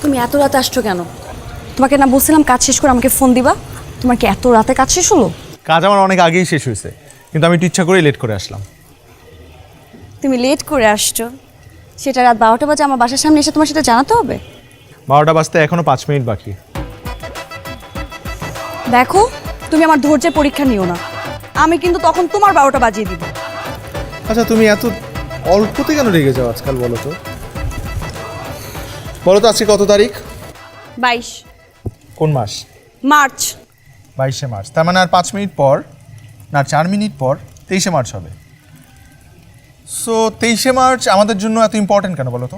তুমি এত রাতে আসছো কেন? তোমাকে না বলছিলাম কাজ শেষ করে আমাকে ফোন দিবা? তোমার কি এত রাতে কাজ শেষ হলো? কাজ আমার অনেক আগেই শেষ হয়েছে, কিন্তু আমি একটু ইচ্ছা করেই লেট করে আসলাম। তুমি লেট করে আসছো, সেটা রাত 12টা বাজে আমার বাসার সামনে এসে তোমার সাথে জানাতে হবে? 12টা বাজতে এখনো 5 মিনিট বাকি। দেখো, তুমি আমার ধৈর্যের পরীক্ষা নিও না, আমি কিন্তু তখন তোমার 12টা বাজিয়ে দিব। আচ্ছা, তুমি এত অল্পতে কেন রেগে যাও আজকাল? বলো তো বলো তো, আজকে কত তারিখ? 22 কোন মাস? মার্চ। 22শে মার্চ। তার মানে আর 5 মিনিট পর, না 4 মিনিট পর 23শে মার্চ হবে। সো 23শে মার্চ আমাদের জন্য এত ইম্পর্টেন্ট কেন বলো তো?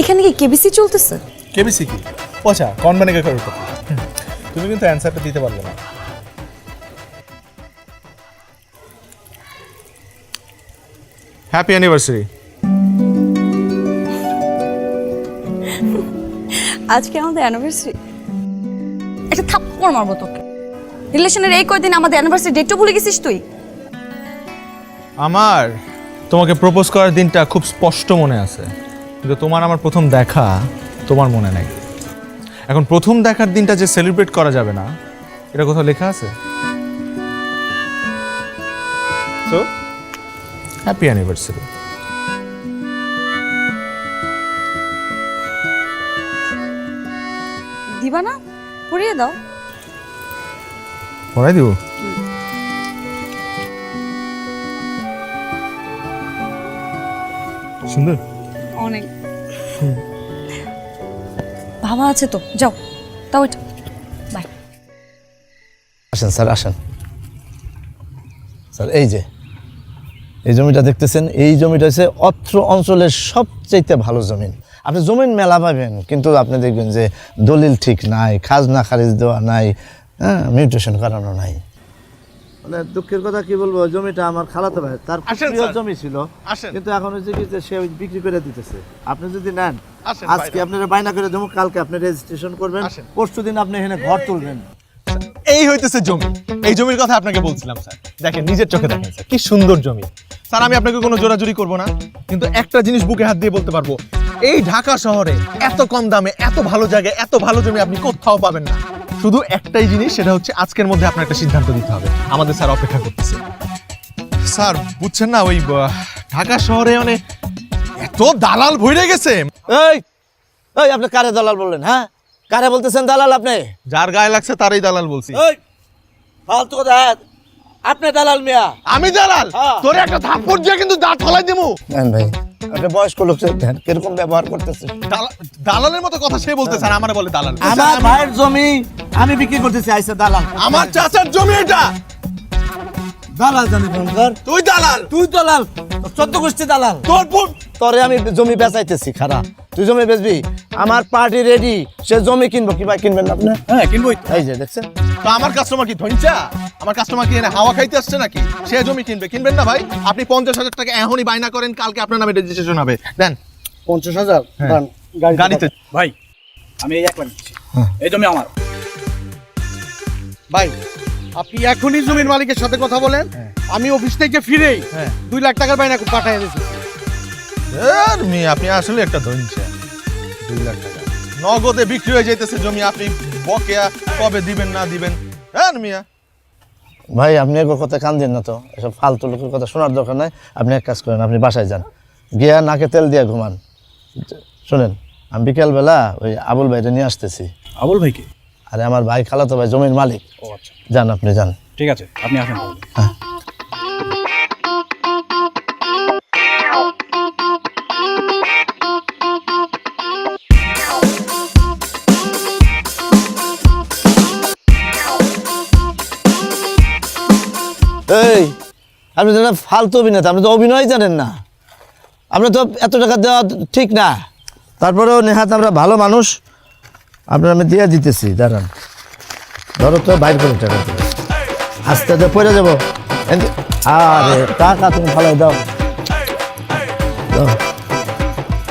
এখানে কি কেবিসি চলতেছে? কেবিসি কি? আচ্ছা, কন মানে কে করো? তুমি কিন্তু অ্যানসারটা দিতে পারবে না। Happy anniversary. আজকে আমাদের অ্যানিভার্সারি? একটা থাপ্পড় মারবো তোকে। রিলেশনের এই কয়দিন আমাদের অ্যানিভার্সারি ডেটটা ভুলে গেছিস তুই? আমার তোমাকে প্রপোজ করার দিনটা খুব স্পষ্ট মনে আছে, কিন্তু তোমার আমার প্রথম দেখা তোমার মনে নাই। এখন প্রথম দেখার দিনটা যে সেলিব্রেট করা যাবে না, এটা কোথাও লেখা আছে? So happy anniversary. দিবা না? পড়িয়ে দাও। পড়াই দিব? সুন্দর। অনেক ভাবা আছে তো, যাও তাও এটা। বাই। আসেন স্যার, আসেন স্যার। এই যে এই জমিটা দেখতেছেন, এই জমিটা হচ্ছে অত্র অঞ্চলের সবচেয়ে ভালো জমিন। আপনি জমিন মেলা পাবেন, কিন্তু আপনি দেখবেন যে দলিল ঠিক নাই, খাজনা খারিজ দেওয়া নাই, হ্যাঁ, মিউটেশন করানো নাই। মানে দুঃখের কথা কি বলবো, জমিটা আমার খালাতো ভাই, তার প্রিয় জমি ছিল, কিন্তু এখন হচ্ছে কি যে সে বিক্রি করে দিতেছে। আপনি যদি নেন, আজকে আপনারা বায়না করে দেবো, কালকে আপনি রেজিস্ট্রেশন করবেন, পরশুদিন আপনি এখানে ঘর তুলবেন। এই হইতেছে জমি। এই জমির কথা আপনাকে বলছিলাম স্যার। দেখেন, নিজের চোখে দেখেন স্যার, কি সুন্দর জমি। স্যার, আমি আপনাকে কোনো জোরাজুরি করবো না, কিন্তু একটা জিনিস বুকে হাত দিয়ে বলতে পারবো, এই ঢাকা শহরে এত কম দামে এত ভালো জায়গায় এত ভালো জমি আপনি কোথাও পাবেন না। শুধু একটাই জিনিস, সেটা হচ্ছে আজকের মধ্যে আপনার একটা সিদ্ধান্ত দিতে হবে। আমাদের স্যার অপেক্ষা করতেছে। স্যার বুঝছেন না, ওই ঢাকা শহরে মানে এত দালাল ভরে গেছে। এই এই আপনি কারে দালাল বললেন? হ্যাঁ, কারে বলতেছেন দালাল? আপনি যার গায়ে লাগছে তারই দালাল বলছি। এই ফালতু কথা, আপনি দালাল মিয়া? আমি দালাল? তোরে একটা থাপ্পড় দিয়ে কিন্তু দাঁত ফলাই দিমু। নেন ভাই, একটা বয়স্ক লোক দেখেন কিরকম ব্যবহার করতেছে। দালালের মতো কথা সে বলতেছে, আর আমারে বলে দালাল। আমার ভাইয়ের জমি আমি বিক্রি করতেছি, আইসা দালাল। আমার চাচার জমি এটা। দালাল জানি কোনকার? তুই দালাল। তুই দালাল, 14 গোষ্ঠী দালাল। তোরে আমি জমি বেচাইতেছি, খারাপ তুই জমি বেচবি? আমার পার্টি রেডি, সে জমি কিনবো। কি ভাই কিনবেন না আপনি? হ্যাঁ কিনবই। এই যে দেখছেন, তো আমার কাস্টমার কি ধনচা? আমার কাস্টমার কি এনে হাওয়া খাইতে আসছে নাকি? সে জমি কিনবে, কিনবেন না ভাই? আপনি 50,000 টাকা এখনই বায়না করেন, কালকে আপনার নামে রেজিস্ট্রেশন হবে। দেন 50,000 গাড়িতে। ভাই আমি এই একবার নিচ্ছি, এই জমি আমার। ভাই আপনি এখনই জমির মালিকের সাথে কথা বলেন, আমি অফিস থেকে ফিরেই 2 লাখ টাকার বাইনা পাঠিয়ে দিয়েছি। আপনি আসলে একটা ধনচা। 2 লাখ টাকা নগদে বিক্রি হয়ে যাইতেছে জমি, আপনি বকেয়া কবে দিবেন না দিবেন? হ্যাঁ মিয়া ভাই, আপনি এগো কথা কান দিন না তো, এসব ফালতু লোকের কথা শোনার দরকার নাই। আপনি এক কাজ করেন, আপনি বাসায় যান, গিয়া নাকে তেল দিয়ে ঘুমান। শোনেন, আমি বিকেলবেলা ওই আবুল ভাইটা নিয়ে আসতেছি। আবুল ভাইকে? আরে আমার ভাই, খালাতো ভাই, জমির মালিক। ও আচ্ছা, যান আপনি, যান। ঠিক আছে, আপনি আসেন। হ্যাঁ। এই আপনি তো ফালতু অভিনেতা, আপনি তো অভিনয় জানেন না, আপনি তো এত টাকা দেওয়া ঠিক না। তারপরেও নেহাত আমরা ভালো মানুষ, আপনার আমি দিয়ে দিতেছি। দাঁড়ান, ধরো তো বাইর করে টাকা দেবে, আস্তে আস্তে পড়ে যাবো। আরে টাকা তুমি ভালো দাও,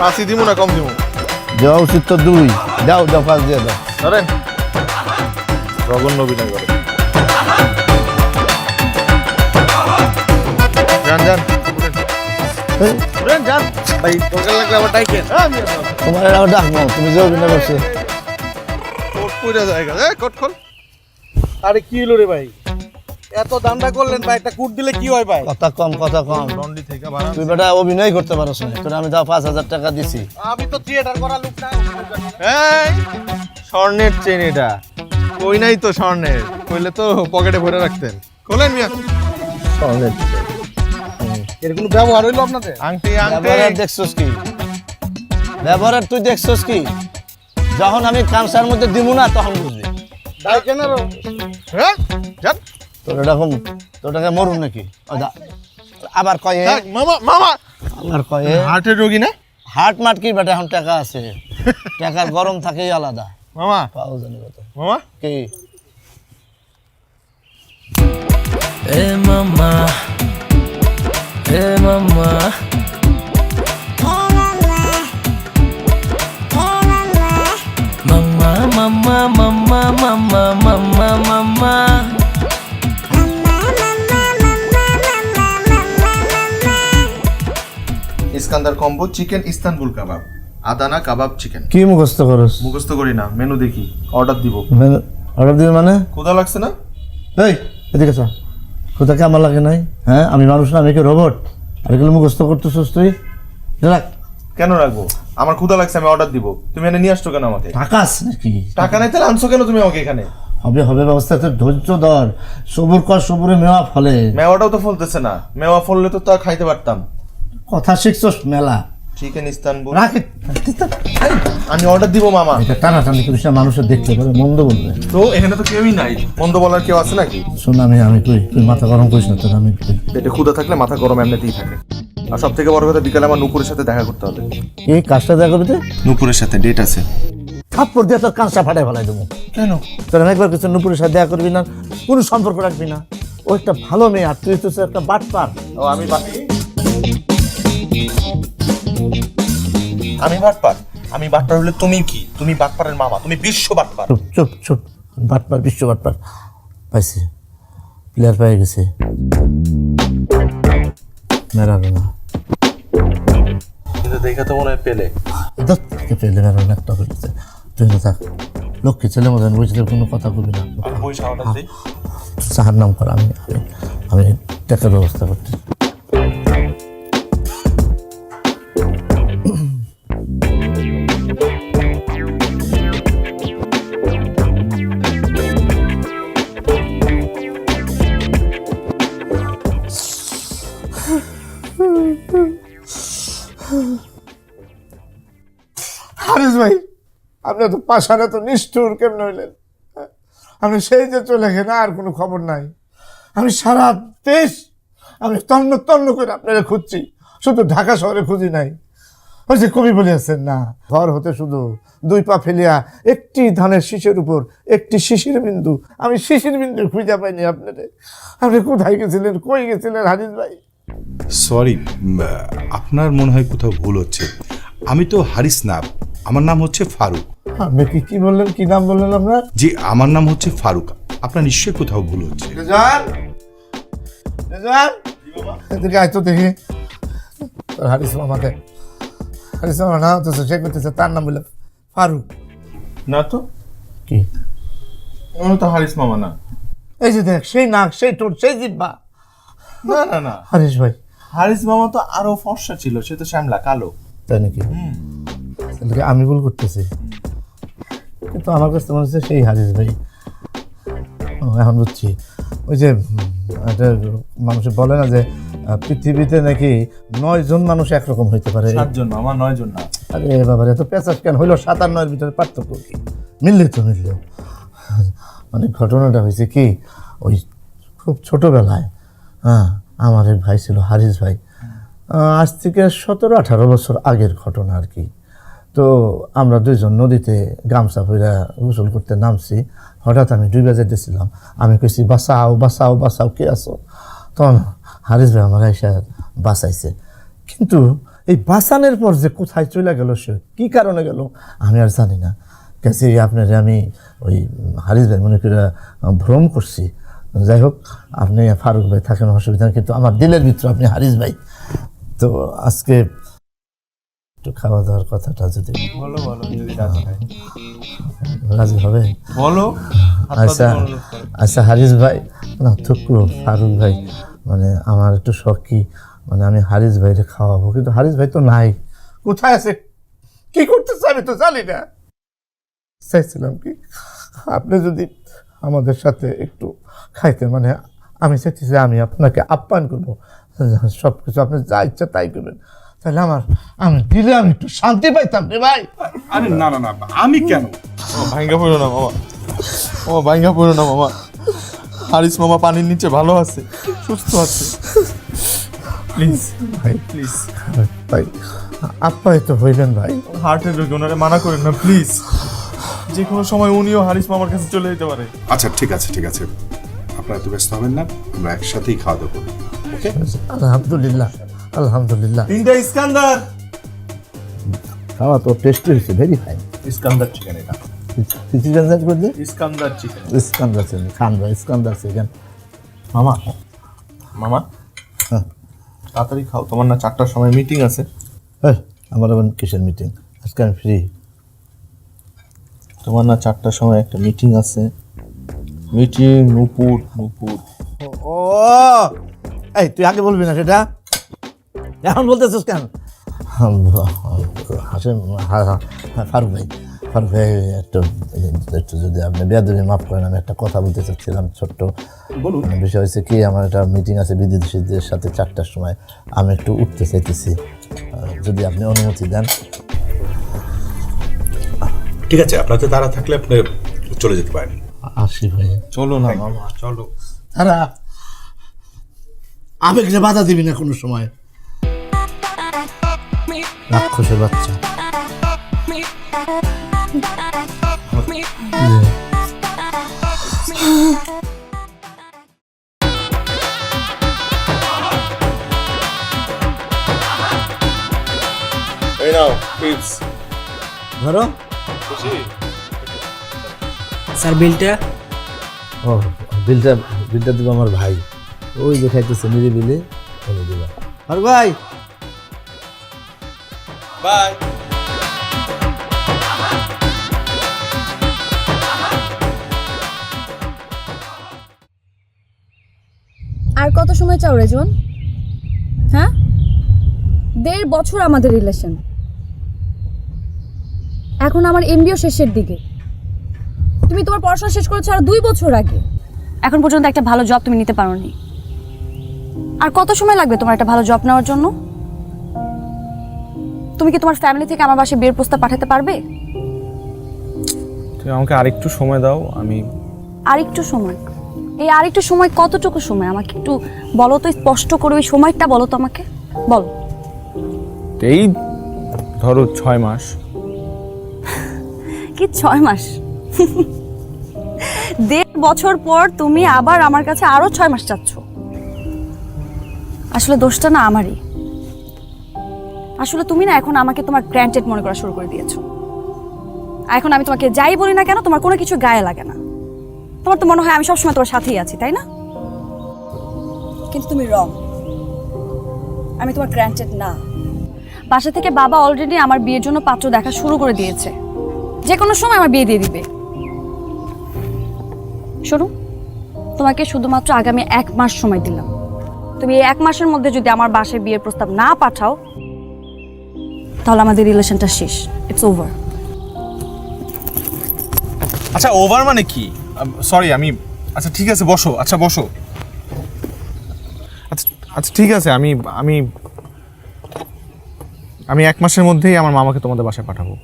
পাঁচই দিব না কম দিব? দেওয়া উচিত তো 2। দাও দাও, 5 দিয়ে দাও। ধরেন, জঘন্য অভিনয় করে। যান যান, যান। ভাই দরকার লাগলে আবার ডাইকেন। তোমার আবার ডাকবো, তুমি যে অভিনয় করছো। কোট পুরা জায়গা কোট খোল। আরে কি হলো রে ভাই, এত দামটা করলেন ভাই, একটা কুট দিলে কি হয় ভাই? কথা কম, কথা কম। লন্ডি থেকে বাড়ান। তুই বেটা অভিনয় করতে পারছ না, তোর আমি তাও 5,000 টাকা দিছি। আমি তো থিয়েটার করা লোক না। এই স্বর্ণের চেন এটা, কই নাই তো স্বর্ণের, কইলে তো পকেটে ভরে রাখতেন। খোলেন মিয়া। স্বর্ণের এর কোনো ব্যবহার হইলো আপনাদের? আংটি ব্যবহার দেখছস কি? ব্যবহার তুই দেখছস কি? যখন আমি কামসার মধ্যে দিব না তখন বুঝবি। ডাইকেন আর হ্যাঁ যান। তোর এরকম তোর টাকা মরুন নাকি? আবার কয়ে মামা মামা আবার কয়ে হার্টের রোগী না হাট মাট কি বেটা, এখন টাকা আছে, টাকার গরম থাকেই আলাদা। মামা। পাও জানি কত মামা কি এ মামা, এ মামা, মামা মামা মামা মামা মামা মামা। ইস্কান্দার কম্বো চিকেন ইস্তানবুল কাবাব, আদানা কাবাব চিকেন। কি মুখস্থ করস? মুখস্থ করি না, মেনু দেখি, অর্ডার দিব। অর্ডার দিবে মানে? ক্ষুধা লাগছে না? এই এদিকে চা, কোথাকে আমার লাগে নাই? হ্যাঁ আমি মানুষ না, আমি কি রোবট? আর এগুলো মুখস্থ করতেছিস তুই? রাখ। কেন রাখবো? আমার ক্ষুধা লাগছে, আমি অর্ডার দিব। তুমি এনে নিয়ে আসছো কেন আমাকে? টাকা আছে নাকি? টাকা নাই তাহলে আনছো কেন তুমি আমাকে এখানে? হবে হবে ব্যবস্থা, তো ধৈর্য ধর, সবুর কর, সবুরে মেওয়া ফলে। মেওয়াটাও তো ফলতেছে না, মেওয়া ফললে তো তা খাইতে পারতাম। কথা শিখছস মেলা। Chicken Istanbul. রাখে আমি অর্ডার দিব মামা। এটা টানাটানি করিস না, মানুষের দেখতে পারে মন্দ বলবে। তো এখানে তো কেউই নাই, মন্দ বলার কেউ আছে নাকি? শোন আমি কই, তুই মাথা গরম করিস না, তোর আমি কই। পেটে ক্ষুধা থাকলে মাথা গরম এমনিতেই থাকে। আর সব থেকে বড় কথা, বিকালে আমার নুপুরের সাথে দেখা করতে হবে। এই কাজটা দেখা করবি? নুপুরের সাথে ডেট আছে। থাপ্পড় দিয়ে তোর কাঁচা ফাটাই ফেলাই দেবো। কেন? তোর আমি একবার কিছু নুপুরের সাথে দেখা করবি না, কোনো সম্পর্ক রাখবি না। ও একটা ভালো মেয়ে, আর তুই তো একটা বাটপার। ও আমি বাটপার? আমি বাটপার হলে তুমি কি? তুমি বাটপারের মামা, তুমি বিশ্ব বাটপার। চুপ চুপ চুপ, বাটপার, বিশ্ব বাটপার। পাইছি, প্লেয়ার পেয়ে গেছে, মেরাবে না। কিন্তু দেখা তো মনে হয় পেলে। পেলে মেরাবে না, একটা হয়েছে। তুই না থাক, লক্ষ্মী ছেলে মতন বুঝলে কোনো কথা বলবি না। আমি পয়সা অর্ডার দিই। চাহার নাম কর, আমি টাকার ব্যবস্থা করতে। হারিস ভাই, আপনি তো পাশানে তো নিষ্ঠুর কেমন হইলেন? আপনি সেই যে চলে গেলেন, আর কোনো খবর নাই। আমি সারা দেশ আমি তন্ন তন্ন করে আপনারা খুঁজছি, শুধু ঢাকা শহরে খুঁজি নাই। ওই যে কবি বলিয়াছেন না, ঘর হতে শুধু 2 পা ফেলিয়া একটি ধানের শীষের উপর একটি শিশির বিন্দু, আমি শিশির বিন্দু খুঁজে পাইনি আপনারে। আপনি কোথায় গেছিলেন, কই গেছিলেন হারিস ভাই? সরি, আপনার মনে হয় কোথাও ভুল হচ্ছে। আমি তো হারিস না, আমার নাম হচ্ছে ফারুক। আপনি কি বললেন, কি নাম বললেন আপনার? জি, আমার নাম হচ্ছে ফারুক। আপনার নিশ্চয়ই কোথাও ভুল হচ্ছে। এদিকে আয় তো দেখি তোর হারিস মামাকে। হারিস মামা না হতেছে, সে করতেছে, তার নাম বলে ফারুক। না তো কি? আমি তো হারিস মামা না। এই যে দেখ, সেই নাক, সেই ঠোঁট, সেই জিব্বা। না না না, হারিস ভাই। হারিস মামা তো আরো ফর্সা ছিল, সে তো শ্যামলা কালো। তাই নাকি? তাহলে আমি ভুল করতেছি, কিন্তু আমার কাছে মনে হচ্ছে সেই হারিস ভাই। এখন বুঝছি, ওই যে একটা মানুষ বলে না যে পৃথিবীতে নাকি 9 জন মানুষ একরকম হইতে পারে। 7 জন মামা, 9 জন না। আরে বাবা, এত পেঁচাস কেন হইলো? 7 আর 9 ভিতরে পার্থক্য কি? মিললে তো মিললো। মানে ঘটনাটা হয়েছে কি, ওই খুব ছোটবেলায় আমার এক ভাই ছিল, হারিস ভাই। আজ থেকে 17-18 বছর আগের ঘটনা আর কি। তো আমরা 2 জন নদীতে গামছা পইরা গোসল করতে নামছি। হঠাৎ আমি ডুবে যেতেছিলাম, আমি কইছি বাঁচাও বাঁচাও বাঁচাও, কে আছো? তখন হারিস ভাই আমার এসে বাঁচাইছে। কিন্তু এই বাঁচানোর পর যে কোথায় চলে গেল, সে কী কারণে গেল আমি আর জানি না। কাছে আপনার আমি ওই হারিস ভাই মনে করে ভ্রম করছি। যাই হোক, আপনি ফারুক ভাই থাকেন, অসুবিধা, কিন্তু আমার দিলের ভিতরে আপনি হারিস ভাই। তো আজকে একটু খাওয়া দাওয়ার কথাটা যদি বলো যদি রাজি হয় রাজি হবে। বলো আচ্ছা আচ্ছা হারিস ভাই, না থুকলো ফারুক ভাই, মানে আমার একটু শখ কি, মানে আমি হারিস ভাইরে খাওয়াবো, কিন্তু হারিস ভাই তো নাই, কোথায় আছে, কি করতেছে আমি তো জানি না। চাইছিলাম কি আপনি যদি আমাদের সাথে একটু খাইতে, মানে আমি চাইছি যে আমি আপনাকে আপ্যায়ন করবো, সব কিছু আপনি যা ইচ্ছা তাই করবেন, তাহলে আমি দিলে আমি একটু শান্তি পাইতাম রে ভাই। আরে না না না, আমি কেন? ভাঙ্গা পড়ো না মামা, ভাঙ্গা পড়ো না মামা। হারিস মামা পানির নিচে ভালো আছে, সুস্থ আছে। প্লিজ ভাই প্লিজ, ভাই আপ্যায়িত হইলেন ভাই। হার্টের রোগী, ওনারে মানা করেন না প্লিজ। যে কোনো সময় উনিও হারিস মামার কাছে চলে যেতে পারে। আচ্ছা ঠিক আছে ঠিক আছে, আপনারা এত ব্যস্ত হবেন না, আমরা একসাথেই খাওয়া দাওয়া করবো। ওকে, আলহামদুলিল্লাহ আলহামদুলিল্লাহ। তিনটা ইস্কান্দার। খাওয়া তো টেস্টি হয়েছে, ভেরি ফাইন। ইস্কান্দার চিকেন এটা, চিকেন করে দিয়ে ইস্কান্দার চিকেন। ইস্কান্দার চিকেন খান ভাই, ইস্কান্দার চিকেন। মামা মামা হ্যাঁ তাড়াতাড়ি খাও, তোমার না 4টার সময় মিটিং আছে। এই, আমার আবার কিসের মিটিং? আজকে আমি ফ্রি। তোমার না 4টার সময় একটা মিটিং আছে। মিটিং নূপুর। ও এই তুই আগে বলবি না সেটা, এখন বলতেছিস কেন? হাসেম ফারুক ভাই একটু যদি আপনি বেয়াদবি মাফ করেন, আমি একটা কথা বলতে চাচ্ছিলাম ছোট্ট। বলুন। বিষয় হচ্ছে কি, আমার একটা মিটিং আছে বিদেশিদের সাথে 4টার সময়, আমি একটু উঠতে চাইতেছি, যদি আপনি অনুমতি দেন। ঠিক আছে, আপনাদের তারা থাকলে আপনি চলে যেতে পারেন। আসি ভাই, চলো না মামা, চলো। তারা আবেগরে বাধা দিবি না কোনো সময়। রাক্ষসের বাচ্চা। এই নাও টিপস। ধরো। স্যার বিলটা? ও বিলটা দিব আমার ভাই, ওই যে খাইতেছে নিরিবিলি, বলে দিবা। আর ভাই বাই। আর কত সময় চাও রেজন? হ্যাঁ, 1.5 বছর আমাদের রিলেশন, এখন আমার এমবিও শেষের দিকে। তুমি তোমার পড়াশোনা শেষ করেছো আর 2 বছর আগে, এখন পর্যন্ত একটা ভালো জব তুমি নিতে পারোনি। আর কত সময় লাগবে তোমার একটা ভালো জব নেওয়ার জন্য? তুমি কি তোমার ফ্যামিলি থেকে আমার বাসায় বিয়ের প্রস্তাব পাঠাতে পারবে? তুমি আমাকে আরেকটু সময় দাও, আমি আরেকটু সময়? এই আরেকটু সময় কতটুকু সময় আমাকে একটু বলো তো, স্পষ্ট করে ওই সময়টা বলো তো আমাকে, বলো। এই ধরো 6 মাস। কি 6 মাস? 1.5 বছর পর তুমি আবার আমার কাছে আরো 6 মাস চাচ্ছ। আসলে দোষটা না আমারই। আসলে তুমি না এখন আমাকে তোমার গ্র্যান্টেড মনে করা শুরু করে দিয়েছো। এখন আমি তোমাকে যাই বলি না কেন, তোমার কোনো কিছু গায়ে লাগে না। তোমার তো মনে হয় আমি সবসময় তোমার সাথেই আছি, তাই না? কিন্তু তুমি রং। আমি তোমার গ্র্যান্টেড না। বাসা থেকে বাবা অলরেডি আমার বিয়ের জন্য পাত্র দেখা শুরু করে দিয়েছে, যে কোনো সময় আমার বিয়ে দিয়ে দিবে। শোনো, তোমাকে শুধুমাত্র আগামী 1 মাস সময় দিলাম। তুমি এই 1 মাসের মধ্যে যদি আমার বাসায় বিয়ের প্রস্তাব না পাঠাও, তাহলে আমাদের রিলেশনটা শেষ। It's over. আচ্ছা ওভার মানে কি? সরি আমি, আচ্ছা ঠিক আছে বসো, আচ্ছা বসো। আচ্ছা আচ্ছা ঠিক আছে, আমি 1 মাসের মধ্যেই আমার মামাকে তোমাদের বাসায় পাঠাবো।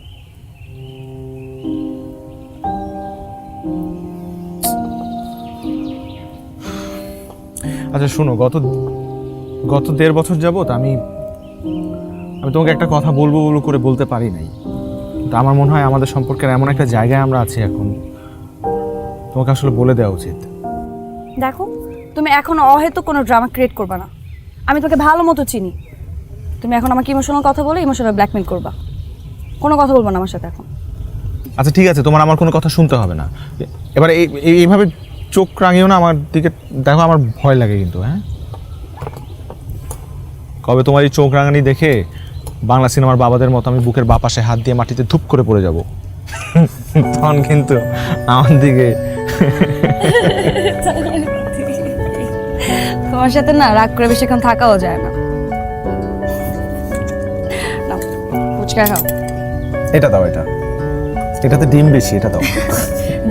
আচ্ছা শোনো, গত 1.5 বছর যাবত আমি তোমাকে একটা কথা বলবো করে বলতে পারি নাই। তো আমার মনে হয় আমাদের সম্পর্কের এমন একটা জায়গায় আমরা আছি এখন, তোমাকে আসলে বলে দেওয়া উচিত। দেখো, তুমি এখন অহেতুক কোনো ড্রামা ক্রিয়েট করবে না। আমি তোকে ভালো মতো চিনি। তুমি এখন আমাকে ইমোশনাল কথা বলে ইমোশনাল ব্ল্যাকমেল করবা। কোনো কথা বলবো না আমার সাথে এখন। আচ্ছা ঠিক আছে, তোমার আমার কোনো কথা শুনতে হবে না। এবার এইভাবে চোখ রাঙিও না আমার দিকে, দেখো আমার ভয় লাগে কিন্তু। হ্যাঁ, কবে তোমার এই চোখ রাঙানি দেখে বাংলা সিনেমার বাবাদের মতো আমি বুকের বাপাশে হাত দিয়ে মাটিতে ধুপ করে পড়ে যাব, তখন কিন্তু আমার দিকে তোমার সাথে না রাগ করে বেশিক্ষণ থাকাও যায় না। নাও, ফুচকা খাও। এটা দাও, এটাতে ডিম বেশি, এটা দাও।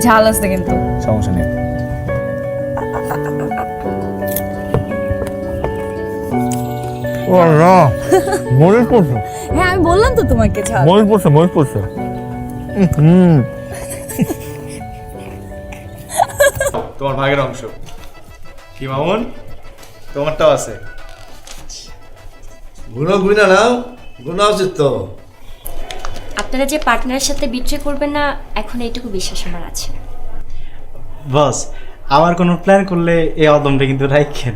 ঝাল আছে কিন্তু। সমস্যা নেই। মরিচ পড়ছে, হ্যাঁ আমি বললাম তো তোমাকে ঝাল। মরিচ পড়ছে। তোমার ভাগের অংশ কি মামুন? তোমারটাও আছে। গুনা নাও, গুনা উচিত তো। আপনারা যে পার্টনারের সাথে বিট্রে করবেন না, এখন এইটুকু বিশ্বাস আমার আছে। বস, আমার কোনো প্ল্যান করলে এই অদমটা কিন্তু রাখেন।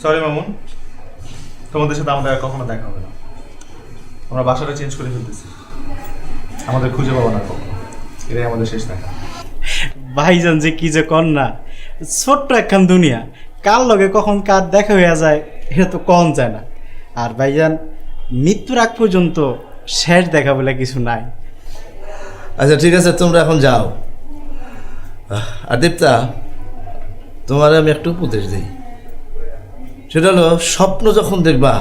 সরি মামুন, তোমাদের সাথে আমাদের আর কখনো দেখা হবে না। আমরা বাসাটা চেঞ্জ করে ফেলতেছি, আমাদের খুঁজে পাবো না কখনো। এটাই আমাদের শেষ দেখা। ভাইজান যে কি যে কর না, ছোট্ট একখান দুনিয়া, কার লগে কখন কার দেখা হয়ে যায় এটা তো কম যায় না। আর ভাইজান মৃত্যুর আগ পর্যন্ত শেষ দেখা বলে কিছু নাই। আচ্ছা ঠিক আছে, তোমরা এখন যাও। আর দীপ্তা, তোমার আমি একটা উপদেশ দিই, সেটা হলো স্বপ্ন যখন দেখবা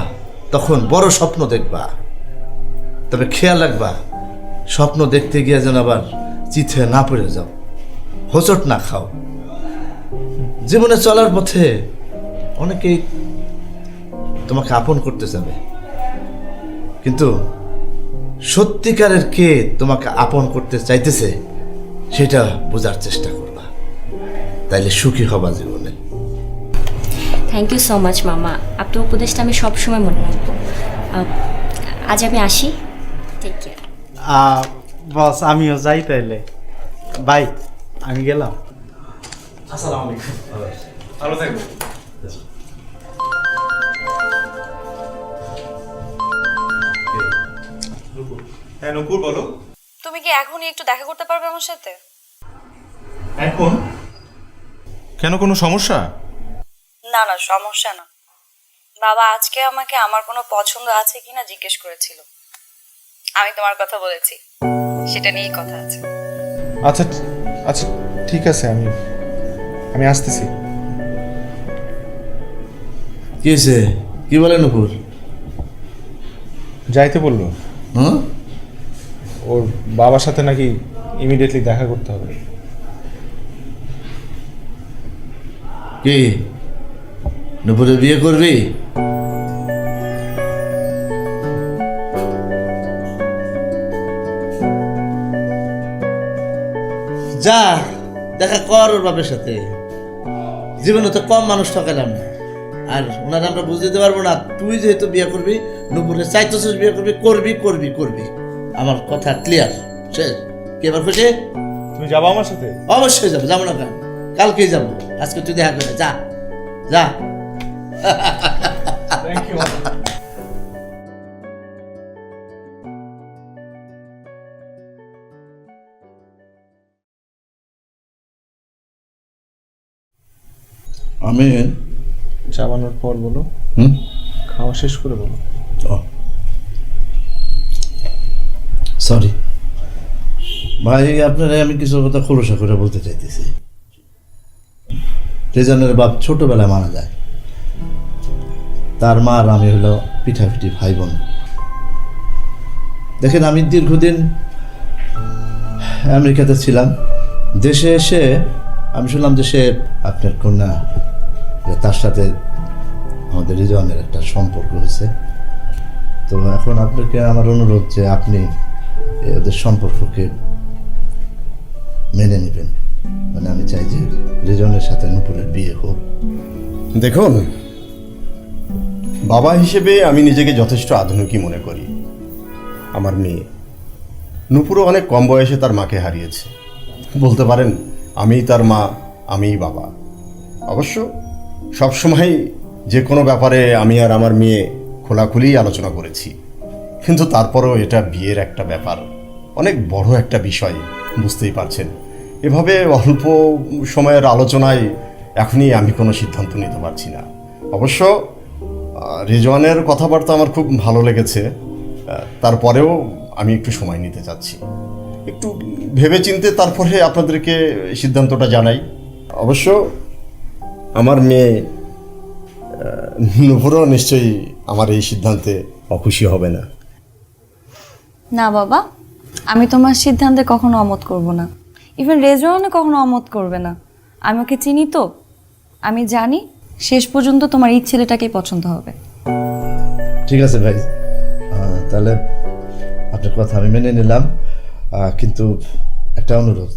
তখন বড় স্বপ্ন দেখবা, তবে খেয়াল রাখবা স্বপ্ন দেখতে গিয়ে যেন আবার চিথে না পড়ে যাও, হোঁচট না খাও। জীবনে চলার পথে অনেকেই তোমাকে আপন করতে যাবে, কিন্তু সত্যিকারের কে তোমাকে আপন করতে চাইতেছে সেটা বোঝার চেষ্টা করবা, তাইলে সুখী হবা জীবনে। থ্যাংক ইউ সো মাচ মামা, আপনার উপদেশটা আমি সবসময় মনে রাখবো। আজ আমি আসি, টেক কেয়ার। বস আমিও যাই তাইলে। বাই, আমি গেলাম। আসসালামু আলাইকুম। ভালো থাকবে। হ্যাঁ নুপুর বলো। তুমি কি এখনই একটু দেখা করতে পারবে আমার সাথে? এখন কেন, কোনো সমস্যা? না না, সমস্যা না। বাবা আজকে আমাকে আমার কোনো পছন্দ আছে কিনা জিজ্ঞেস করেছিল। আমি তোমার কথা বলেছি, সেটা নিয়েই কথা আছে। আচ্ছা আচ্ছা ঠিক আছে, আমি আসতেছি। কি হয়েছে, কি বলে নুপুর? যাইতে বললো, হুম, ওর বাবার সাথে নাকি ইমিডিয়েটলি দেখা করতে হবে। কি নুপুরে বিয়ে করবি? যা দেখা কর ওর বাপের সাথে। জীবনে তো কম মানুষ ঠকালাম না, আর ওনারা আমরা বুঝতে দিতে পারবো না। তুই যেহেতু বিয়ে করবি, নুপুরে চাইতেছিস বিয়ে করবি, করবি করবি করবি, আমার কথা ক্লিয়ার শেষ। কি এবার খুশি? তুমি যাবো আমার সাথে? অবশ্যই যাবো, যাবো না কেন, কালকেই যাবো। আজকে তুই দেখা করে যা যা। Thank you. আমি চাবানোর পর বলো, খাওয়া শেষ করে বলো। সরি ভাই, আপনারা আমি কিছু কথা খোলসা করে বলতে চাইতেছি। রেজানের বাপ ছোটবেলায় মারা যায়, তার মা আর আমি হলো পিঠাপিঠি ভাই বোন। দেখেন, আমি দীর্ঘদিন আমেরিকাতে ছিলাম। দেশে এসে আমি শুনলাম যে সে আপনার কন্যা, যে তার সাথে আমাদের রিজনের একটা সম্পর্ক হয়েছে। তো এখন আপনাকে আমার অনুরোধ যে আপনি ওদের সম্পর্ককে মেনে নেবেন। মানে আমি চাই যে রিজনের সাথে নুপুরের বিয়ে হোক। দেখুন, বাবা হিসেবে আমি নিজেকে যথেষ্ট আধুনিকই মনে করি। আমার মেয়ে নুপুরও অনেক কম বয়সে তার মাকে হারিয়েছে। বলতে পারেন আমিই তার মা, আমিই বাবা। অবশ্য সবসময় যে কোনো ব্যাপারে আমি আর আমার মেয়ে খোলাখুলি আলোচনা করেছি, কিন্তু তারপরেও এটা বিয়ের একটা ব্যাপার, অনেক বড় একটা বিষয়, বুঝতেই পারছেন। এভাবে অল্প সময়ের আলোচনায় এখনই আমি কোনো সিদ্ধান্ত নিতে পারছি না। অবশ্য রেজওয়ানের কথাবার্তা আমার খুব ভালো লেগেছে। তারপরেও আমি একটু সময় নিতে চাচ্ছি, একটু ভেবেচিন্তে তারপরে আপনাদেরকে সিদ্ধান্তটা জানাই। অবশ্য আমার মেয়ে নুপুরও নিশ্চয়ই আমার এই সিদ্ধান্তে অখুশি হবে না। না বাবা, আমি তোমার সিদ্ধান্তে কখনো অমত করব না। ইভেন রেজওয়ানও কখনো অমত করবে না। আমি ওকে চিনি তো, আমি জানি শেষ পর্যন্ত তোমার এই ছেলেটাকেই পছন্দ হবে। ঠিক আছে ভাই, তাহলে আপনার কথা আমি মেনে নিলাম, কিন্তু একটা অনুরোধ,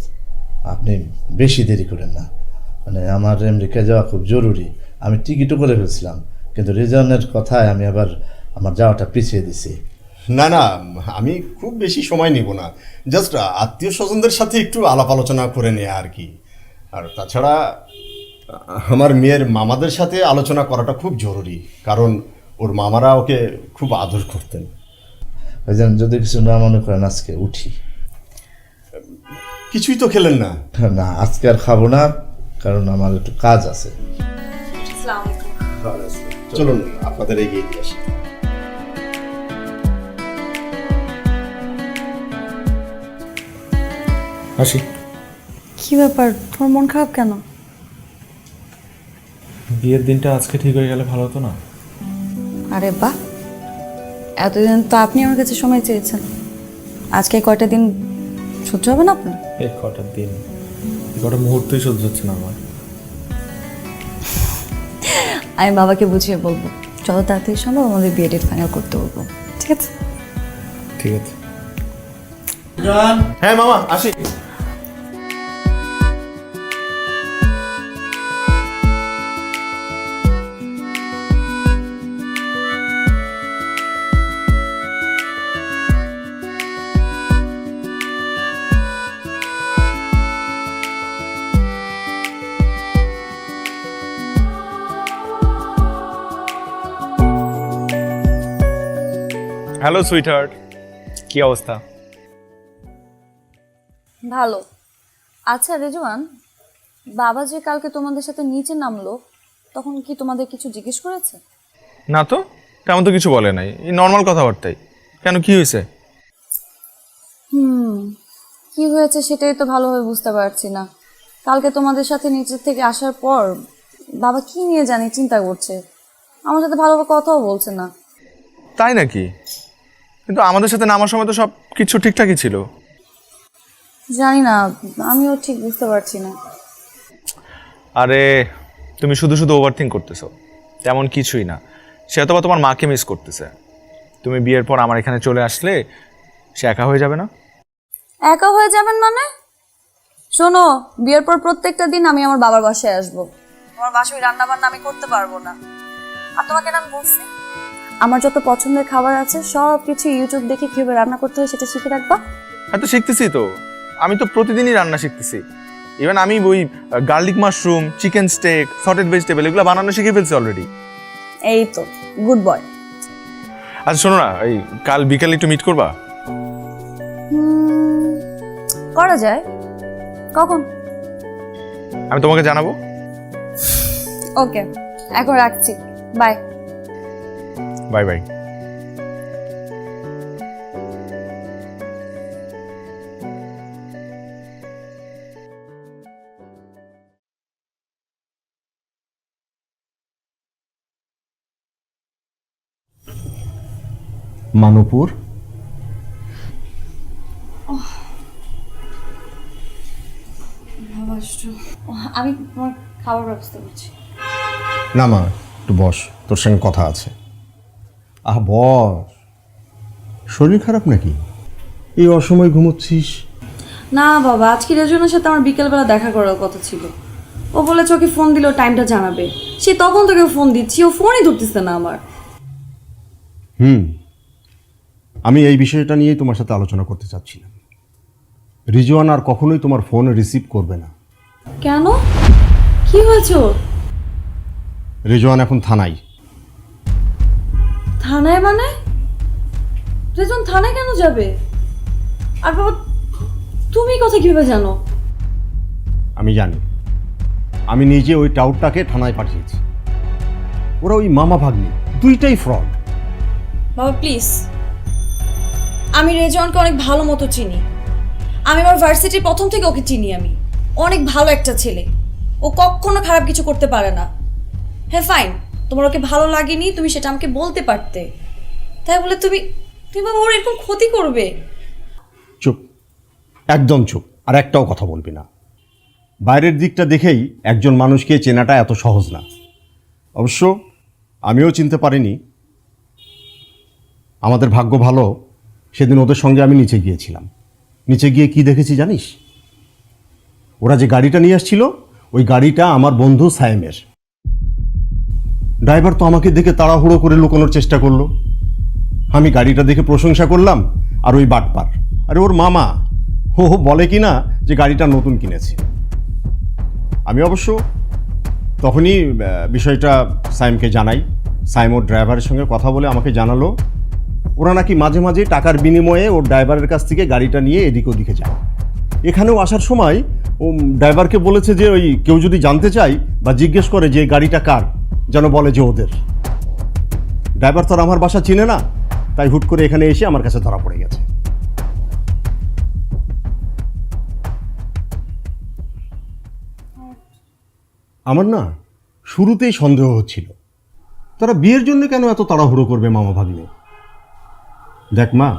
আপনি বেশি দেরি করেন না। মানে আমার আমেরিকা যাওয়া খুব জরুরি, আমি টিকিটও করে ফেলছিলাম, কিন্তু রিজনের কথায় আমি আবার আমার যাওয়াটা পিছিয়ে দিছি। না না, আমি খুব বেশি সময় নিব না, জাস্ট আত্মীয় স্বজনদের সাথে একটু আলাপ আলোচনা করে নেওয়া আর কি। আর তাছাড়া আমার মেয়ের মামাদের সাথে আলোচনা করাটা খুব জরুরি, কারণ ওর মামারা ওকে খুব আদর করতেন। ভাইজান, যদি কিছু না মনে করেন আজকে উঠি। কিছুই তো খেলেন না? না, আজকে আর খাবো না, কারণ আমার একটু কাজ আছে। চলুন আপনাদের এগিয়ে দিয়ে আসি। আসি। কি ব্যাপার, তোমার মন খারাপ কেন? বিয়ের দিনটা আজকে ঠিক হয়ে গেলে ভালো হতো না? আরে বাহ, এতদিন তো আপনি আমার কাছে সময় চেয়েছেন, আজকে কয়টা দিন সহ্য হবে না আপনার? এই কটা দিন, এই কটা মুহূর্তই সহ্য হচ্ছে না আমার। আমি বাবাকে বুঝিয়ে বলবো, যত তাড়াতাড়ি সম্ভব আমাদের বিয়ে ডেট ফাইনাল করতে বলবো। ঠিক আছে? ঠিক আছে। হ্যাঁ মামা, আসি। হ্যালো সুইটহার্ট, কি অবস্থা? ভালো। আচ্ছা রেজওয়ান, বাবা যে কালকে তোমাদের সাথে নিচে নামলো, তখন কি তোমাদের কিছু জিজ্ঞেস করেছে? না তো, তেমন তো কিছু বলে নাই, এই নর্মাল কথাবার্তাই। কেন, কি হয়েছে? কি হয়েছে সেটাই তো ভালোভাবে বুঝতে পারছি না। কালকে তোমাদের সাথে নিচের থেকে আসার পর বাবা কি নিয়ে জানি চিন্তা করছে, আমার সাথে ভালোভাবে কথাও বলছে না। তাই নাকি? কিন্তু আমাদের সাথে নামার সময় তো সব কিছু ঠিকঠাকই ছিল। জানি না, আমিও ঠিক বুঝতে পারছি না। আরে তুমি শুধু শুধু ওভারথিঙ্ক করতেছো, তেমন কিছুই না। সে হয়তো বা তোমার মাকে মিস করতেছে। তুমি বিয়ের পর আমার এখানে চলে আসলে সে একা হয়ে যাবে না? একা হয়ে যাবেন মানে? শোনো, বিয়ের পর প্রত্যেকটা দিন আমি আমার বাবার বাসায় আসবো। তোমার বাসায় রান্না বান্না আমি করতে পারবো না। আর তোমাকে না বলছি, আমার যত পছন্দের খাবার আছে সব কিছু ইউটিউব দেখে কিভাবে রান্না করতে হয় সেটা শিখে রাখবা। হ্যাঁ, তো শিখতেছি তো, আমি তো প্রতিদিনই রান্না শিখতেছি। ইভেন আমি ওই garlic mushroom, chicken stake, sautéed vegetable এগুলো বানানো শিখে ফেলছি অলরেডি। এই তো, গুড বয়। আচ্ছা শোনো না, এই কাল বিকালে একটু মিট করবা? করা যায়। কখন? আমি তোমাকে জানাবো। ওকে, এখন রাখছি, বাই। Bye bye. মানুপুর, আমি তোমার খাবার ব্যবস্থা করছি। না মা, একটু বস, তোর সঙ্গে কথা আছে। বস, শরীর খারাপ নাকি? এই অসময় ঘুমোচ্ছিস? না বাবা, আজকে রেজনের সাথে আমার বিকেলবেলা দেখা করার কথা ছিল। ও বলেছে ওকে ফোন দিলেও টাইমটা জানাবে। সে তখন তোকে ফোন দিচ্ছি, ও ফোনই ধরতেছে না আমার। আমি এই বিষয়টা নিয়েই তোমার সাথে আলোচনা করতে চাচ্ছিলাম। রিজওয়ান আর কখনোই তোমার ফোন রিসিভ করবে না। কেন? কি হয়েছে ওর? রিজওয়ান এখন থানায়। থানায় মানে? রেজন থানায় কেন যাবে? আর বাবা, তুমি কথা কিভাবে জানো? আমি জানি, আমি নিজে ওই টাউটটাকে থানায় পাঠিয়েছি। ওরা ওই মামা ভাগ্নি, দুইটাই ফ্রড। বাবা প্লিজ, আমি রেজওয়ানকে অনেক ভালো মতো চিনি। আমি আমার ভার্সিটির প্রথম থেকে ওকে চিনি। আমি অনেক ভালো একটা ছেলে, ও কখনো খারাপ কিছু করতে পারে না। হ্যাঁ ফাইন, তোমার ওকে ভালো লাগেনি, তুমি সেটা আমাকে বলতে পারতে, তাই বলে তুমি বাবা ওর এরকম ক্ষতি করবে? চুপ, একদম চুপ, আর একটাও কথা বলবি না। বাইরের দিকটা দেখেই একজন মানুষকে চেনাটা এত সহজ না। অবশ্য আমিও চিনতে পারিনি। আমাদের ভাগ্য ভালো, সেদিন ওদের সঙ্গে আমি নিচে গিয়েছিলাম। নিচে গিয়ে কি দেখেছি জানিস? ওরা যে গাড়িটা নিয়ে আসছিল, ওই গাড়িটা আমার বন্ধু সায়েমের। ড্রাইভার তো আমাকে দেখে তাড়াহুড়ো করে লুকানোর চেষ্টা করলো। আমি গাড়িটা দেখে প্রশংসা করলাম, আর ওই বাটপার, আরে ওর মামা, ও বলে কি না যে গাড়িটা নতুন কিনেছে। আমি অবশ্য তখনই বিষয়টা সাইমকে জানাই। সাইম ওর ড্রাইভারের সঙ্গে কথা বলে আমাকে জানালো ওরা নাকি মাঝে মাঝে টাকার বিনিময়ে ওর ড্রাইভারের কাছ থেকে গাড়িটা নিয়ে এদিক ওদিকে যায়। এখানেও আসার সময় ও ড্রাইভারকে বলেছে যে ওই কেউ যদি জানতে চায় বা জিজ্ঞেস করে যে গাড়িটা কার, যেন বলে যে ওদের। ড্রাইভার তো আর আমার বাসা চিনে না, তাই হুট করে এখানে এসে আমার কাছে ধরা পড়ে গেছে। আমার না শুরুতেই সন্দেহ হচ্ছিল তারা বিয়ের জন্য কেন এত তাড়াহুড়ো করবে মামা ভাগ্নে। দেখ মা,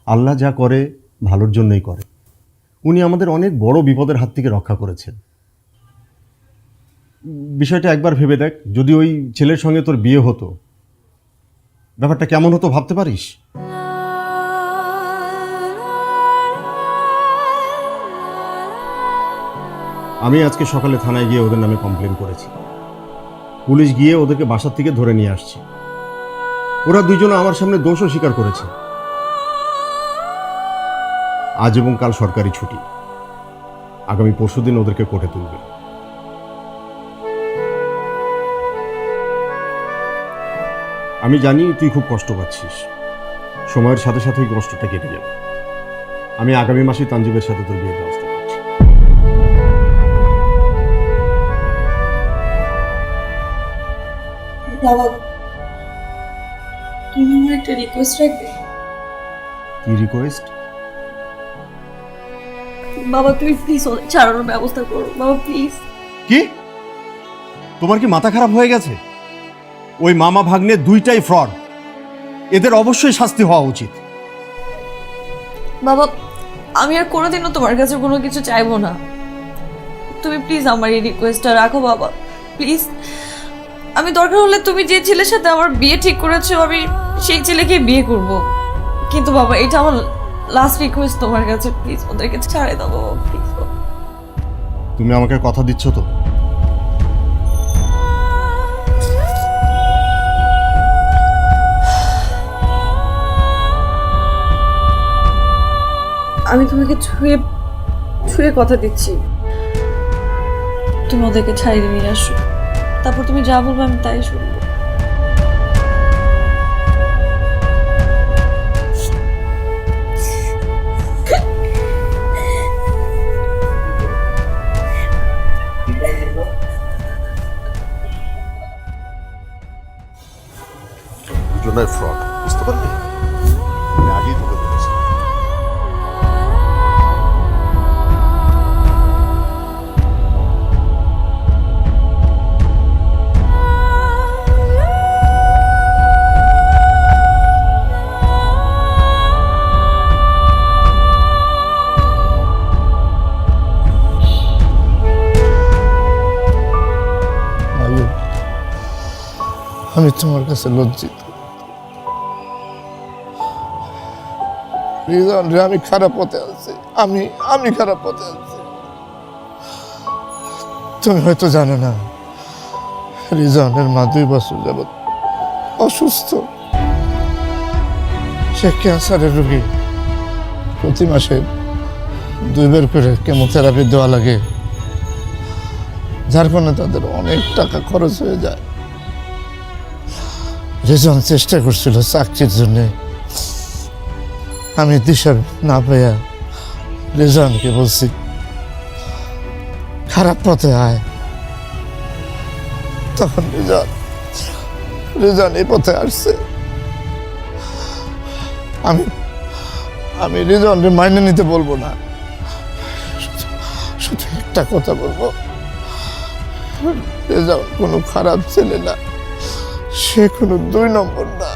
আল্লাহ যা করে ভালোর জন্যই করে। উনি আমাদের অনেক বড় বিপদের হাত থেকে রক্ষা করেছেন। বিষয়টা একবার ভেবে দেখ, যদি ওই ছেলের সঙ্গে তোর বিয়ে হতো, ব্যাপারটা কেমন হতো ভাবতে পারিস? আমি আজকে সকালে থানায় গিয়ে ওদের নামে কমপ্লেন করেছি। পুলিশ গিয়ে ওদেরকে বাসার থেকে ধরে নিয়ে আসছে। ওরা দুজনে আমার সামনে দোষও স্বীকার করেছে। আজ এবং কাল সরকারি ছুটি, আগামী পরশুদিন ওদেরকে কোর্টে তুলবে। আমি জানি তুই খুব কষ্ট পাচ্ছিস, সময়ের সাথে সাথে এই কষ্টটা কেটে যাবে। আমি আগামী মাসে তানজিবের সাথে তোর বিয়ের ব্যবস্থা করছি। বাবা, তুমি আমার একটা রিকোয়েস্ট রাখবে? কি রিকোয়েস্ট? বাবা তুমি প্লিজ ওদের ছাড়ানোর ব্যবস্থা করো বাবা, প্লিজ। কি তোমার কি মাথা খারাপ হয়ে গেছে? ওই মামা ভাগ্নে দুইটাই ফ্রড, এদের অবশ্যই শাস্তি হওয়া উচিত। বাবা আমি আর কোনোদিনও তোমার কাছে কোনো কিছু চাইবো না, তুমি প্লিজ আমার এই রিকোয়েস্টটা রাখো বাবা, প্লিজ। আমি দরকার হলে তুমি যে ছেলের সাথে আমার বিয়ে ঠিক করেছো আমি সেই ছেলেকে বিয়ে করব, কিন্তু বাবা এটা আমার লাস্ট রিকোয়েস্ট তোমার কাছে, প্লিজ ওদেরকে ছাড়ে দাও বাবা, প্লিজ। তুমি আমাকে কথা দিচ্ছ তো? আমি তোমাকে ছুঁয়ে ছুঁয়ে কথা দিচ্ছি, তুমি ওদেরকে ছাড়িয়ে নিয়ে আসো, তারপর তুমি যা বলবে আমি তাই শুনবো। দুজনের ফ্রড, বুঝতে পারলি? আমি আগেই তোকে বলেছি। আমি তোমার কাছে লজ্জিত। রিজন রে, আমি খারাপ পথে আছি, আমি খারাপ পথে আছি। তুমি হয়তো জানো না, রিজনের মা 2 বছর যাবৎ অসুস্থ। সে ক্যান্সারের রোগী, প্রতি মাসে 2 বার করে কেমোথেরাপি দেওয়া লাগে, যার কারণে তাদের অনেক টাকা খরচ হয়ে যায়। রিজন চেষ্টা করছিল চাকরির জন্য, আমি দিশা না পাইয়া রিজনকে বলছি খারাপ পথে আয়, তখন রিজন এই পথে আসছে। আমি আমি রিজনকে মাইনে নিতে বলবো না, শুধু একটা কথা বলবো, রেজাউল কোনো খারাপ ছেলে না, সে কোনো 2 নম্বর না।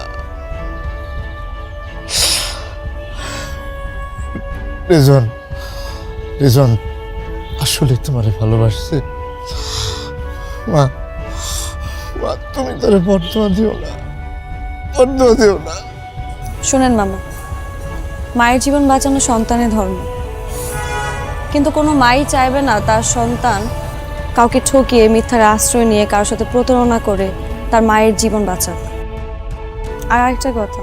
রেজন রেজন আসলে তোমারে ভালোবাসছে। মা মা তুমি তারে বর্তমান দিও না, বর্তমান দিও না। শোনেন মামা, মায়ের জীবন বাঁচানো সন্তানের ধর্ম, কিন্তু কোনো মাই চাইবে না তার সন্তান কাউকে ঠকিয়ে মিথ্যার আশ্রয় নিয়ে কারোর সাথে প্রতারণা করে তার মায়ের জীবন বাঁচাক। আর আরেকটা কথা,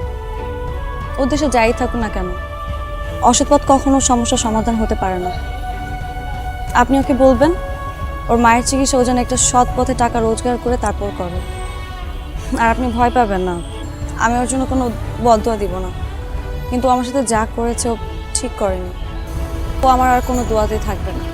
উদ্দেশ্য যাই থাকুক না কেন, অসৎ পথ কখনো সমস্যার সমাধান হতে পারে না। আপনি ওকে বলবেন ওর মায়ের চিকিৎসা ও যেন একটা সৎ পথে টাকা রোজগার করে তারপর করে। আর আপনি ভয় পাবেন না, আমি ওর জন্য কোনো বদদোয়া দিব না, কিন্তু আমার সাথে যা করেছে ও ঠিক করেনি, ও আমার আর কোনো দোয়াতে থাকবে না।